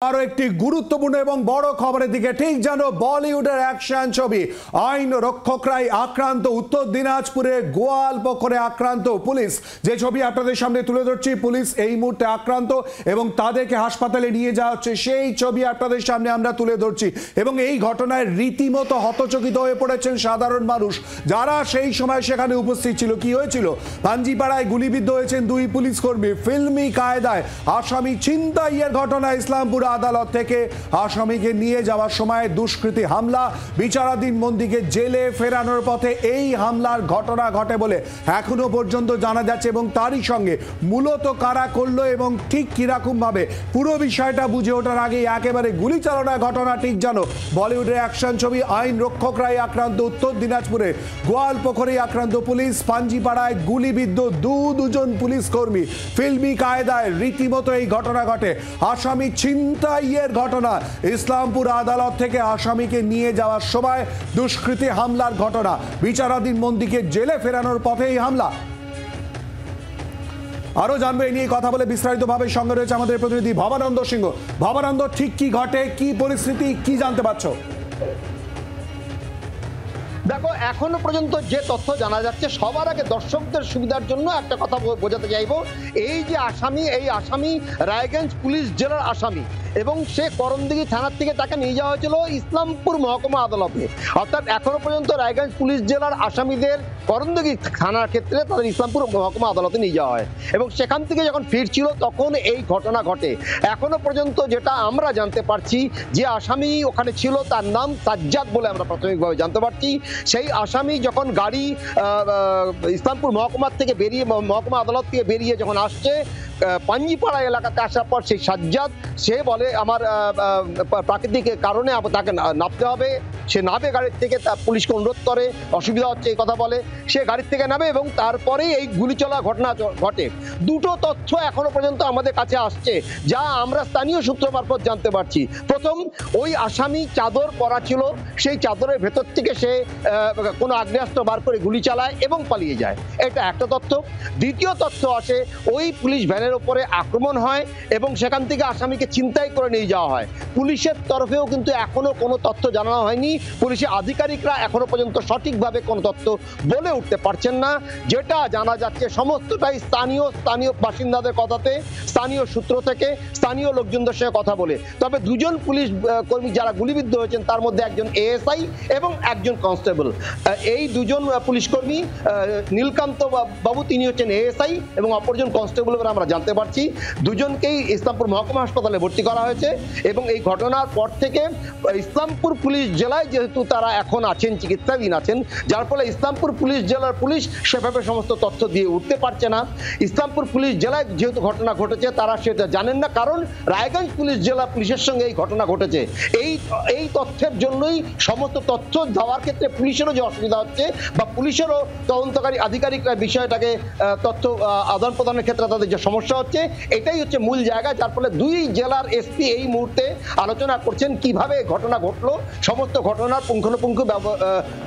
আরো একটি গুরুত্বপূর্ণ এবং বড় খবরের দিকে ঠিক যেন বলিউডের অ্যাকশন ছবি আইন রক্ষকরাই আক্রান্ত। উত্তর দিনাজপুরে গোয়ালপোখরে আক্রান্ত পুলিশ, যে ছবি আপনাদের সামনে তুলে ধরছি। পুলিশ এই মুহূর্তে আক্রান্ত এবং তাদেরকে হাসপাতালে নিয়ে যাওয়া হচ্ছে, সেই ছবি আপনাদের সামনে আমরা তুলে ধরছি। এবং এই ঘটনায় রীতিমতো হতচকিত হয়ে পড়েছেন সাধারণ মানুষ যারা সেই সময় সেখানে উপস্থিত ছিল। কি হয়েছিল? পাঞ্জিপাড়ায় গুলিবিদ্ধ হয়েছেন দুই পুলিশ কর্মী। ফিল্মি কায়দায় আসামি ছিনতাইয়ের ঘটনা। ইসলামপুর আদালত থেকে আসামিকে নিয়ে যাওয়ার সময় দুষ্কৃতী হামলা, বিচারাধীন বন্দীকে জেলে ফেরানোর পথে এই হামলার ঘটনা ঘটে বলে এখনো পর্যন্ত জানা যাচ্ছে। এবং তারই সঙ্গে মূলত কারা করলো এবং ঠিক কিরকম ভাবে পুরো বিষয়টা বুঝে ওঠার আগেই একেবারে গুলি চালনার ঘটনা। ঠিক জানো বলিউডের অ্যাকশন ছবি আইন রক্ষকরাই আক্রান্ত। উত্তর দিনাজপুরে গোয়ালপোখরে আক্রান্ত পুলিশ। পাঞ্জিপাড়ায় গুলিবিদ্ধ দুজন পুলিশ কর্মী। ফিল্মি কায়দায় রীতিমতো এই ঘটনা ঘটে। আসামি ছিনতাইয়ের ঘটনা। ইসলামপুর আদালত থেকে আসামিকে নিয়ে যাওয়ার সময় দুষ্কৃতী হামলার ঘটনা, বিচারাধীন বন্দীকে জেলে ফেরানোর পথে এই হামলা। আরো জানবো এই নিয়ে কথা বলে বিস্তারিতভাবে। সঙ্গে রয়েছে আমাদের প্রতিনিধি ভবানন্দ সিংহ। ভবানন্দ, ঠিক কি ঘটে, কি পরিস্থিতি, কি জানতে পারছো? দেখো, এখনো পর্যন্ত যে তথ্য জানা যাচ্ছে, সবার আগে দর্শকদের সুবিধার জন্য একটা কথা বোঝাতে চাইবো। এই যে আসামি, এই আসামি রায়গঞ্জ পুলিশ জেলার আসামি এবং সে করণদিঘি থানার থেকে তাকে নিয়ে যাওয়া হয়েছিল ইসলামপুর মহকুমা আদালতে। অর্থাৎ এখনো পর্যন্ত রায়গঞ্জ পুলিশ জেলার আসামিদের করণদিঘি থানার ক্ষেত্রে তাদের ইসলামপুর মহকুমা আদালতে নিয়ে যাওয়া হয় এবং সেখান থেকে যখন ফিরছিল তখন এই ঘটনা ঘটে। এখনো পর্যন্ত যেটা আমরা জানতে পারছি, যে আসামি ওখানে ছিল তার নাম সাজ্জাদ বলে আমরা প্রাথমিকভাবে জানতে পারছি। সেই আসামি যখন গাড়ি ইসলামপুর মহকুমার থেকে বেরিয়ে, মহকুমা আদালত থেকে বেরিয়ে যখন আসছে পাঞ্জিপাড়া এলাকাতে আসার পর সেই সাজ্জাদ সে বলে আমার প্রাকৃতিক কারণে তাকে নামতে হবে। সে নামে গাড়ির থেকে, তার পুলিশকে অনুরোধ করে, অসুবিধা হচ্ছে এই কথা বলে, সে গাড়ির থেকে নামে এবং তারপরেই এই গুলি চলা ঘটনা ঘটে। দুটো তথ্য এখনো পর্যন্ত আমাদের কাছে আসছে, যা আমরা স্থানীয় সূত্র মারফত জানতে পারছি। প্রথম, ওই আসামি চাদর পরা ছিল, সেই চাদরের ভেতর থেকে সে কোনো আগ্নেয়াস্ত্র বার করে গুলি চালায় এবং পালিয়ে যায়। এটা একটা তথ্য। দ্বিতীয় তথ্য আসে, ওই পুলিশ ভ্যানের উপরে আক্রমণ হয় এবং সেখান থেকে আসামিকে ছিনতাই করে নিয়ে যাওয়া হয়। পুলিশের তরফেও কিন্তু এখনো কোনো তথ্য জানানো হয়নি। পুলিশের আধিকারিকরা এখনো পর্যন্ত সঠিকভাবে কোনো তথ্য বলে উঠতে পারছেন না। যেটা জানা যাচ্ছে সমস্তটাই স্থানীয় বাসিন্দাদের কথাতে, স্থানীয় সূত্র থেকে, স্থানীয় লোকজনদের সঙ্গে কথা বলে। তবে দুজন পুলিশ কর্মী যারা গুলিবিদ্ধ হয়েছেন তার মধ্যে একজন এএসআই এবং একজন কনস্টেবল। এই দুজন পুলিশ কর্মী, নীলকান্ত বাবু তিনি হচ্ছেন এএসআই এবং অপরজন কনস্টেবল বলে আমরা জানতে পারছি। দুজনকেই ইসলামপুর মহকুমা হাসপাতালে ভর্তি করা হয়েছে এবং এই ঘটনার পর থেকে ইসলামপুর পুলিশ জেলায় যেহেতু তারা এখন আছেন, চিকিৎসাধীন আছেন, যার ফলে ইসলামপুর পুলিশ জেলার পুলিশ সেভাবে সমস্ত তথ্য দিয়ে উঠতে পারছে না। ইসলামপুর পুলিশ জেলায় যেহেতু ঘটনা ঘটেছে তারা সেটা জানেন না, কারণ রায়গঞ্জ পুলিশ জেলা পুলিশের সঙ্গে এই ঘটনা ঘটেছে। এই তথ্যের জন্যই সমস্ত তথ্য দেওয়ার ক্ষেত্রে পুলিশেরও যে অসুবিধা হচ্ছে বা পুলিশেরও তদন্তকারী আধিকারিকরা বিষয়টাকে তথ্য আদান প্রদানের ক্ষেত্রে তাদের যে সমস্যা হচ্ছে, এটাই হচ্ছে মূল জায়গা। যার ফলে দুই জেলার এসপি এই মুহূর্তে আলোচনা করছেন কিভাবে ঘটনা ঘটলো, সমস্ত ঘটনার পুঙ্খানুপুঙ্খ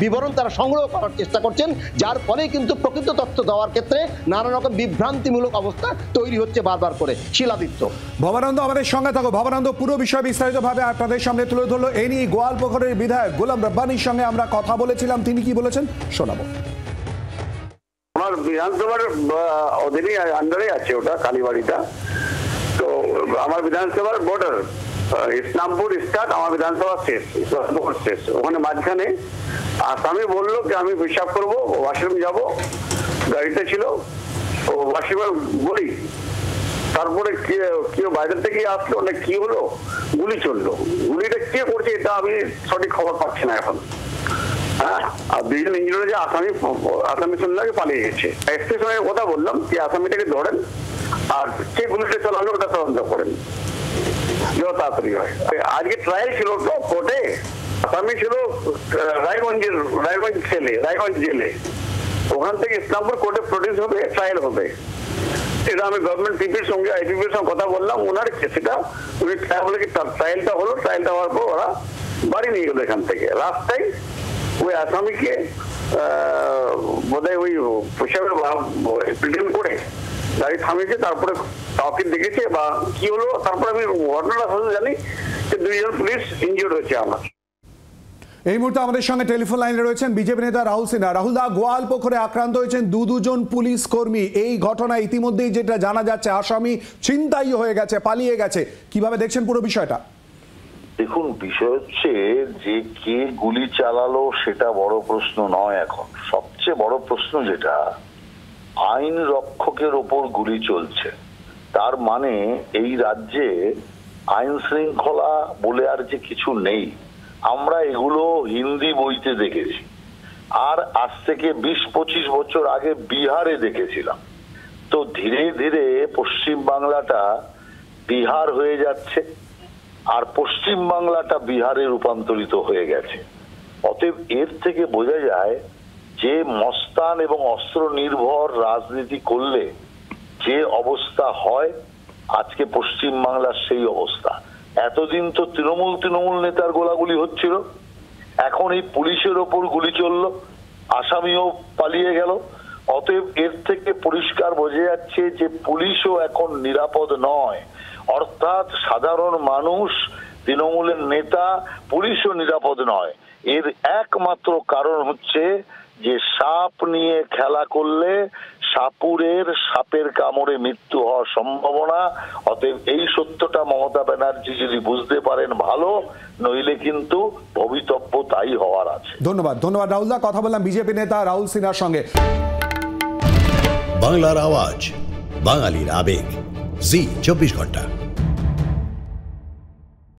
বিবরণ তারা সংগ্রহ করার চেষ্টা করছেন, যার ফলে কিন্তু প্রকৃত তথ্য দেওয়ার ক্ষেত্রে নানা রকম বিভ্রান্তিমূলক অবস্থা তৈরি হচ্ছে বারবার করে। শিলাদিত্য, ভবানন্দ আমাদের সঙ্গে থাকো। ভবানন্দ, পুরো বিষয় বিস্তারিতভাবে আপনাদের সামনে তুলে ধরলো। এই নিয়ে গোয়ালপোখরের বিধায়ক গোলাম রব্বানির সঙ্গে আমরা কথা বলেছিলাম, তিনি কি বলেছেন শোনাবো। আমার বিধানসভার অধীনে আন্ডারে আছে ওটা কালীবাড়িটা। তো আমার বিধানসভার বর্ডার ইসলামপুর স্টার্ট, আমার বিধানসভা শেষ, ইসলামপুর শেষ। ওখানে মাঝখানে আসামি বললো যে আমি পেশাব করবো, ওয়াশরুম যাবো, গাড়িতে ছিল ও ওয়াশরুমে বলি। তারপরে কেউ বাইরে থেকে আসলো না কি হলো, গুলি চললো। গুলিটা কে করছে এটা আমি সঠিক খবর পাচ্ছি না এখন। হ্যাঁ, আর দুজন ইঞ্জিনিয়ার যে আসামি শুনলে পালিয়ে গেছে। এসপির সঙ্গে কথা বললাম যে আসামিটাকে ধরেন আর কে গুলিটা চালালো ওটা তদন্ত করেন, যত তাড়াতাড়ি হয়। আজকে ট্রায়াল ছিল তো কোর্টে, আসামি ছিল রায়গঞ্জ জেলে, ওখান থেকে ইসলামপুর কোর্টে প্রডিউস হবে, ট্রায়াল হবে। এটা আমি গভর্নমেন্ট পিপির সঙ্গে আইপিপির সঙ্গে কথা বললাম, ওনার সেটা উনি বলে কি ট্রায়ালটা হলো, ট্রায়ালটা হওয়ার পর ওরা বাড়ি নিয়ে গেলো। এখান থেকে রাস্তায় ওই আসামিকে বোধহয় ওই পেশাবের প্রিটেন্ড করে গাড়ি থামিয়েছে, তারপরে কাউকে দেখেছে বা কি হলো, তারপরে আমি ঘটনাটা শুধু জানি যে 2 জন পুলিশ ইনজিওর্ড হয়েছে আমার। এই মুহূর্তে আমাদের সঙ্গে টেলিফোন লাইনে রয়েছেন বিজেপি নেতা রাহুল সিনহা। রাহুল দা, গোয়ালপুকুরে আক্রান্ত হয়েছেন দুজন পুলিশ কর্মী। এই ঘটনা ইতিমধ্যেই যেটা জানা যাচ্ছে, আসামি ছিনতাই হয়ে গেছে, পালিয়ে গেছে। কিভাবে দেখছেন পুরো বিষয়টা? দেখুন, বিষয় হচ্ছে যে কে গুলি চালালো সেটা বড় প্রশ্ন নয়। এখন সবচেয়ে বড় প্রশ্ন যেটা, আইন রক্ষকের ওপর গুলি চলছে, তার মানে এই রাজ্যে আইন শৃঙ্খলা বলে আর যে কিছু নেই। আমরা এগুলো হিন্দি বইতে দেখেছি, আর আজ থেকে 20-25 বছর আগে বিহারে দেখেছিলাম। তো ধীরে ধীরে পশ্চিম বাংলাটা বিহার হয়ে যাচ্ছে, আর পশ্চিম বাংলাটা বিহারে রূপান্তরিত হয়ে গেছে। অতএব এর থেকে বোঝা যায় যে মস্তান এবং অস্ত্র নির্ভর রাজনীতি করলে যে অবস্থা হয়, আজকে পশ্চিম বাংলার সেই অবস্থা। এতদিন তো তৃণমূল নেতার গোলাগুলি হচ্ছিল, এখন এই পুলিশের ওপর গুলি চললো, আসামিও পালিয়ে গেল। অতএব এর থেকে পরিষ্কার বোঝা যাচ্ছে যে পুলিশও এখন নিরাপদ নয়। অর্থাৎ সাধারণ মানুষ, তৃণমূলের নেতা, পুলিশও নিরাপদ নয়। এর একমাত্র কারণ হচ্ছে যে সাপ নিয়ে খেলা করলে সাপের কামড়ে মৃত্যু হওয়ার সম্ভাবনা। অতএব এই সত্যটা মমতা ব্যানার্জি যদি বুঝতে পারেন ভালো, নইলে কিন্তু ভবিতব্য তাই হওয়ার আছে। ধন্যবাদ রাহুল দা। কথা বললাম বিজেপি নেতা রাহুল সিনহার সঙ্গে। বাংলার আওয়াজ, বাঙালির আবেগ, জি 24 ঘন্টা।